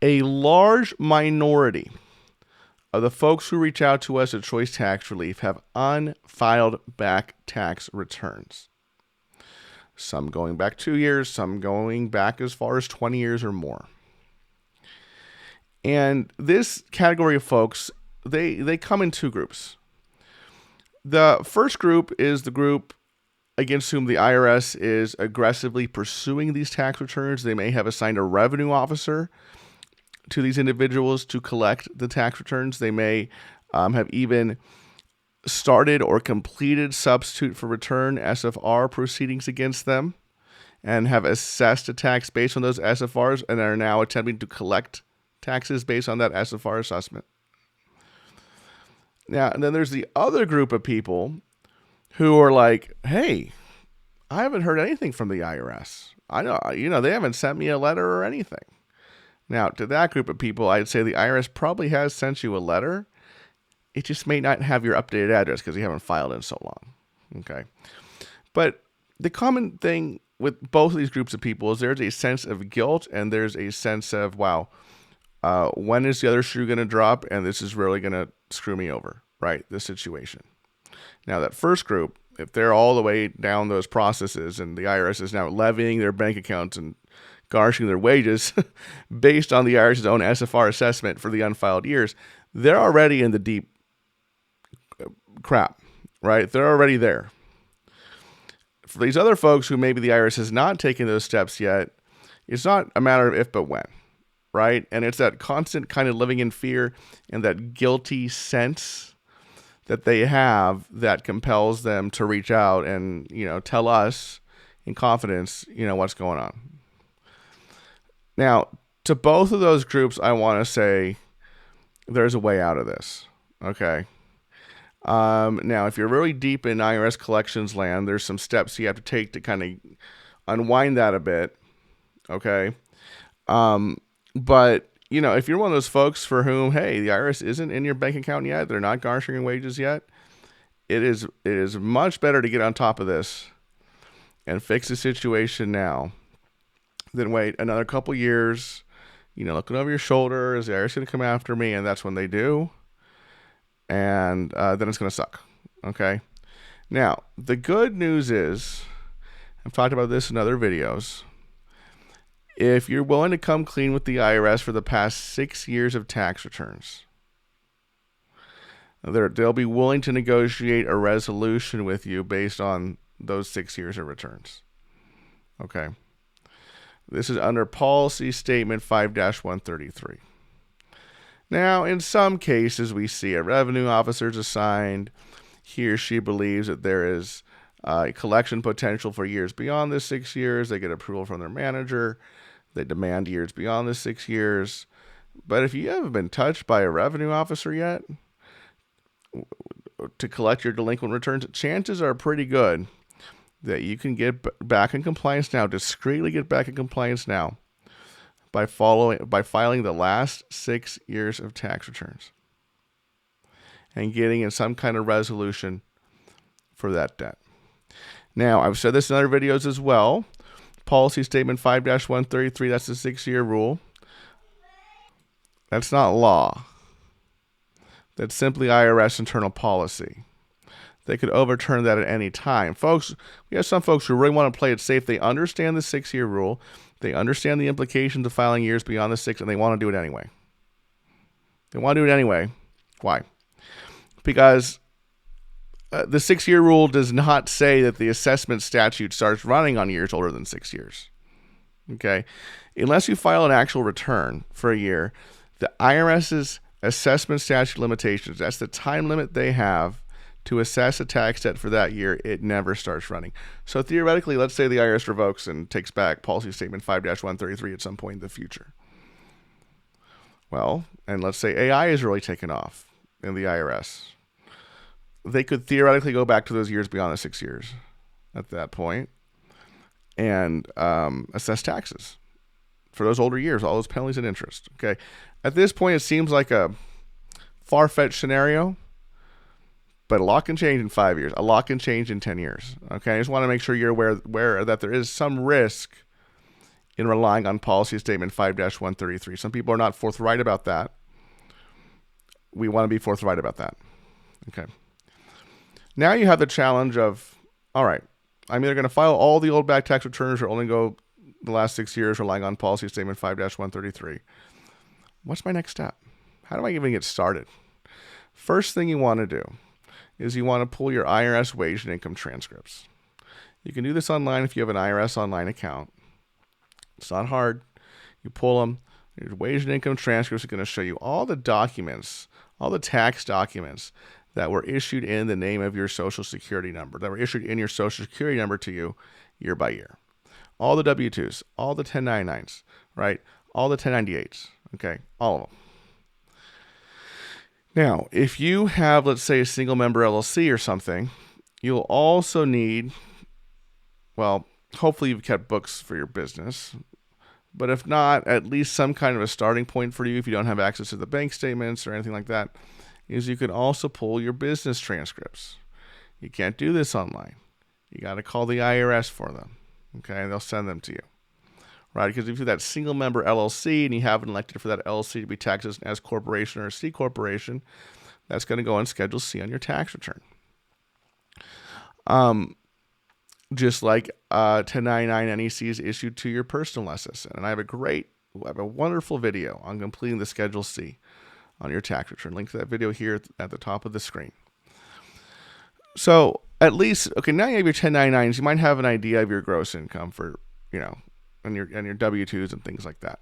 A large minority of the folks who reach out to us at Choice Tax Relief have unfiled back tax returns. Some going back 2 years, some going back as far as 20 years or more. And this category of folks, they come in two groups. The first group is the group against whom the IRS is aggressively pursuing these tax returns. They may have assigned a revenue officer to these individuals to collect the tax returns. They may have even started or completed substitute for return SFR proceedings against them and have assessed a tax based on those SFRs and are now attempting to collect taxes based on that SFR assessment. Now, and then there's the other group of people who are like, hey, I haven't heard anything from the IRS. I know, they haven't sent me a letter or anything. Now, to that group of people, I'd say the IRS probably has sent you a letter. It just may not have your updated address because you haven't filed in so long. Okay. But the common thing with both of these groups of people is there's a sense of guilt and there's a sense of, wow, when is the other shoe going to drop? And this is really going to screw me over, right? This situation. Now, that first group, if they're all the way down those processes and the IRS is now levying their bank accounts and garnishing their wages based on the IRS's own SFR assessment for the unfiled years, they're already in the deep crap, right? They're already there. For these other folks who maybe the IRS has not taken those steps yet, it's not a matter of if but when, right? And it's that constant kind of living in fear and that guilty sense that they have that compels them to reach out and, tell us in confidence, what's going on. Now, to both of those groups, I want to say there's a way out of this, okay? Now, if you're really deep in IRS collections land, there's some steps you have to take to kind of unwind that a bit, okay? But, if you're one of those folks for whom, hey, the IRS isn't in your bank account yet, they're not garnishing your wages yet, it is much better to get on top of this and fix the situation now than wait another couple years, looking over your shoulder, is the IRS going to come after me? And that's when they do. And then it's going to suck. Okay. Now, the good news is, I've talked about this in other videos. If you're willing to come clean with the IRS for the past 6 years of tax returns, they'll be willing to negotiate a resolution with you based on those 6 years of returns. Okay. This is under Policy Statement 5-133. Now, in some cases, we see a revenue officer is assigned. He or she believes that there is collection potential for years beyond the 6 years. They get approval from their manager. They demand years beyond the 6 years. But if you haven't been touched by a revenue officer yet to collect your delinquent returns, chances are pretty good that you can get back in compliance now, discreetly get back in compliance now by filing the last 6 years of tax returns and getting in some kind of resolution for that debt. Now, I've said this in other videos as well. Policy Statement 5-133, that's the 6-year rule. That's not law. That's simply IRS internal policy. They could overturn that at any time. Folks, we have some folks who really want to play it safe. They understand the 6-year rule. They understand the implications of filing years beyond the 6, and they want to do it anyway. They want to do it anyway. Why? Because the 6-year rule does not say that the assessment statute starts running on years older than 6 years. Okay? Unless you file an actual return for a year, the IRS's assessment statute limitations, that's the time limit they have to assess a tax debt for that year, it never starts running. So theoretically, let's say the IRS revokes and takes back Policy Statement 5-133 at some point in the future. Well, and let's say AI is really taken off in the IRS. They could theoretically go back to those years beyond the 6 years at that point and assess taxes for those older years, all those penalties and interest. Okay. At this point, it seems like a far-fetched scenario, but a lot can change in 5 years. A lot can change in 10 years. Okay. I just want to make sure you're aware that there is some risk in relying on policy statement 5-133. Some people are not forthright about that. We want to be forthright about that. Okay. Now you have the challenge of, all right, I'm either going to file all the old back tax returns or only go the last 6 years relying on policy statement 5-133. What's my next step? How do I even get started? First thing you want to do is you want to pull your IRS wage and income transcripts. You can do this online if you have an IRS online account. It's not hard. You pull them. Your wage and income transcripts are going to show you all the documents, all the tax documents that were issued in the name of your Social Security number, that were issued in your Social Security number to you year by year. All the W-2s, all the 1099s, right? All the 1098s, okay? All of them. Now, if you have, let's say, a single member LLC or something, you'll also need, well, hopefully you've kept books for your business. But if not, at least some kind of a starting point for you if you don't have access to the bank statements or anything like that, is you can also pull your business transcripts. You can't do this online. You got to call the IRS for them, okay? And they'll send them to you, right? Because if you're that single member LLC and you haven't elected for that LLC to be taxed as an S corporation or a C corporation, that's going to go on Schedule C on your tax return. Just like 1099 NEC is issued to your personal SSN. And I have a wonderful video on completing the Schedule C on your tax return. Link to that video here at the top of the screen. So at least, okay, now you have your 1099s. You might have an idea of your gross income for, and your W-2s and things like that.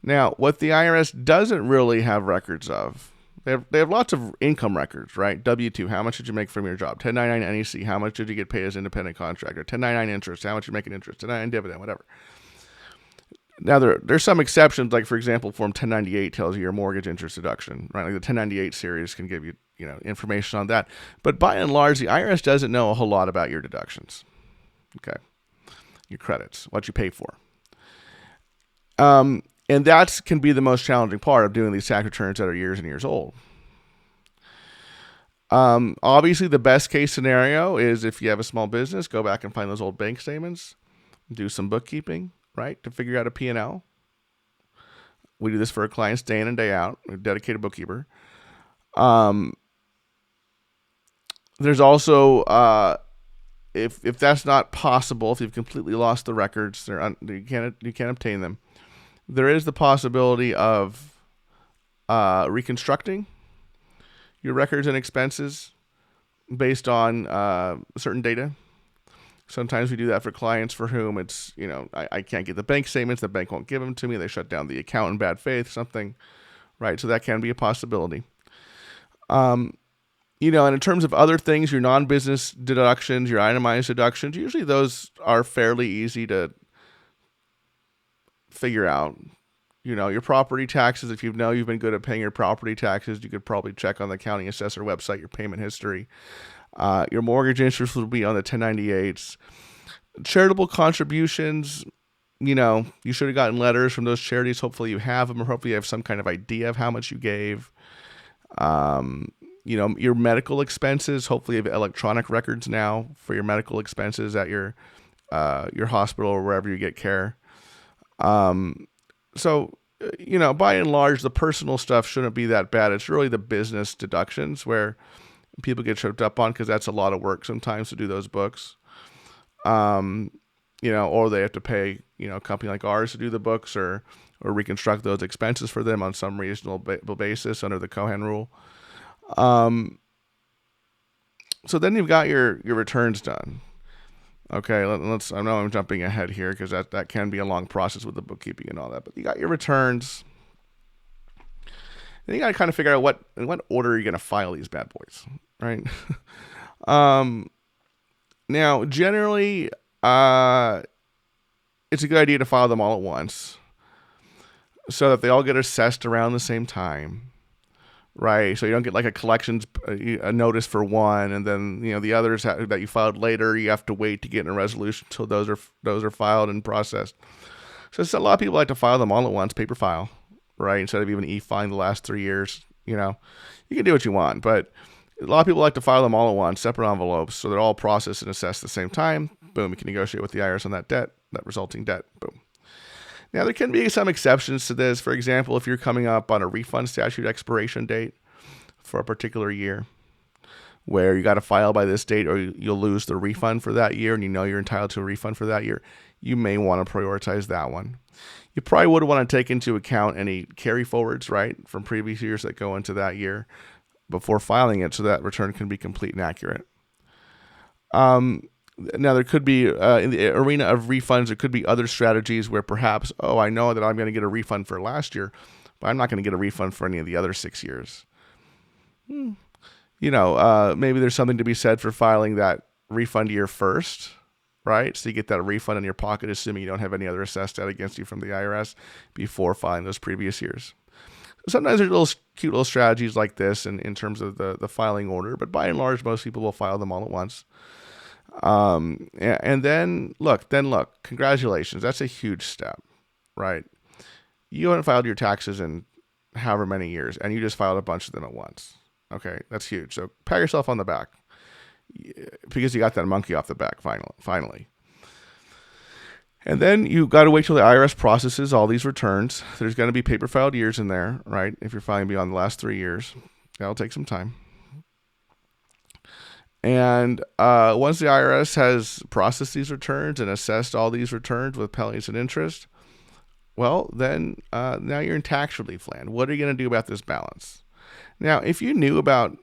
Now, what the IRS doesn't really have records of, they have lots of income records, right? W-2, how much did you make from your job? 1099 NEC, how much did you get paid as independent contractor? 1099 interest, how much you make in interest? 1099 dividend, whatever. Now, there's some exceptions, like, for example, Form 1098 tells you your mortgage interest deduction, right? Like the 1098 series can give you, information on that. But by and large, the IRS doesn't know a whole lot about your deductions, okay? Your credits, what you pay for. And that can be the most challenging part of doing these tax returns that are years and years old. Obviously, the best case scenario is if you have a small business, go back and find those old bank statements, do some bookkeeping, right, to figure out a P&L. We do this for our clients day in and day out. We're a dedicated bookkeeper. There's also, if that's not possible, if you've completely lost the records, you can't obtain them, there is the possibility of reconstructing your records and expenses based on certain data. Sometimes we do that for clients for whom it's, I can't get the bank statements, the bank won't give them to me, they shut down the account in bad faith, something, right? So that can be a possibility. And in terms of other things, your non-business deductions, your itemized deductions, usually those are fairly easy to figure out. Your property taxes, if you've been good at paying your property taxes, you could probably check on the county assessor website your payment history. Your mortgage interest will be on the 1098s. Charitable contributions, you should have gotten letters from those charities. Hopefully you have them, or hopefully you have some kind of idea of how much you gave. Your medical expenses, hopefully you have electronic records now for your medical expenses at your hospital or wherever you get care. So, by and large, the personal stuff shouldn't be that bad. It's really the business deductions where people get tripped up on, because that's a lot of work sometimes to do those books. Or they have to pay, a company like ours to do the books or reconstruct those expenses for them on some reasonable basis under the Cohen rule. So then you've got your returns done. Okay, I know I'm jumping ahead here because that can be a long process with the bookkeeping and all that. But you got your returns. Then you got to kind of figure out in what order you're going to file these bad boys, right? Now, generally, it's a good idea to file them all at once so that they all get assessed around the same time. Right, so you don't get like a notice for one, and then the others that you filed later, you have to wait to get in a resolution until those are filed and processed. So a lot of people like to file them all at once, paper file, right? Instead of even e-filing the last 3 years. You can do what you want, but a lot of people like to file them all at once, separate envelopes, so they're all processed and assessed at the same time. Boom, you can negotiate with the IRS on that resulting debt. Boom. Now, there can be some exceptions to this. For example, if you're coming up on a refund statute expiration date for a particular year, where you got to file by this date or you'll lose the refund for that year and you know you're entitled to a refund for that year, you may want to prioritize that one. You probably would want to take into account any carry forwards, right, from previous years that go into that year before filing it so that return can be complete and accurate. Now, there could be, in the arena of refunds, there could be other strategies where perhaps, oh, I know that I'm going to get a refund for last year, but I'm not going to get a refund for any of the other 6 years. Maybe there's something to be said for filing that refund year first, right? So you get that refund in your pocket, assuming you don't have any other assessed debt against you from the IRS before filing those previous years. Sometimes there's cute little strategies like this in terms of the filing order, but by and large, most people will file them all at once. And then look, congratulations. That's a huge step, right? You haven't filed your taxes in however many years, and you just filed a bunch of them at once. Okay, that's huge. So pat yourself on the back because you got that monkey off the back finally. And then you got to wait till the IRS processes all these returns. There's going to be paper filed years in there, right? If you're filing beyond the last 3 years, that'll take some time. And once the IRS has processed these returns and assessed all these returns with penalties and interest, well, then now you're in tax relief land. What are you going to do about this balance? Now, if you knew about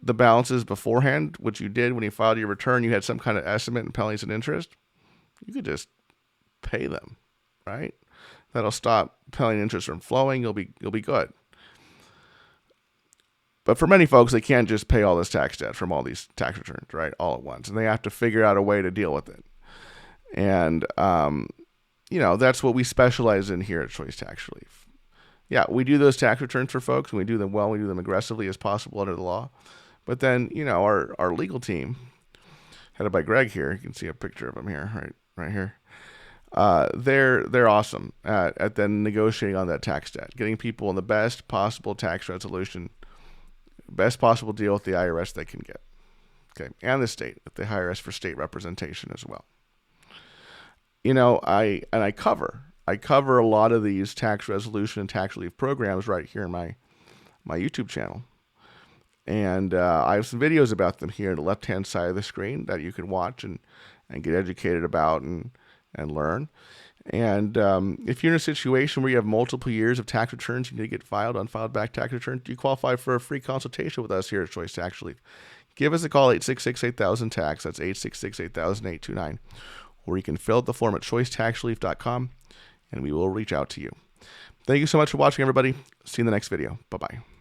the balances beforehand, which you did when you filed your return, you had some kind of estimate in penalties and interest, you could just pay them, right? That'll stop penalty and interest from flowing. You'll be good. But for many folks, they can't just pay all this tax debt from all these tax returns, right, all at once. And they have to figure out a way to deal with it. And, that's what we specialize in here at Choice Tax Relief. Yeah, we do those tax returns for folks, and we do them well. We do them aggressively as possible under the law. But then, our legal team, headed by Greg here, you can see a picture of him here, right here. They're awesome at then negotiating on that tax debt, getting people in the best possible tax resolution, best possible deal with the IRS they can get. Okay, and the state, if they hire us for state representation as well. I cover a lot of these tax resolution and tax relief programs right here in my YouTube channel. And I have some videos about them here on the left-hand side of the screen that you can watch and get educated about and learn. And if you're in a situation where you have multiple years of tax returns you need to get filed, unfiled back tax returns, you qualify for a free consultation with us here at Choice Tax Relief. Give us a call, 866-8000-TAX. That's 866-8000-829. Or you can fill out the form at choicetaxrelief.com, and we will reach out to you. Thank you so much for watching, everybody. See you in the next video. Bye-bye.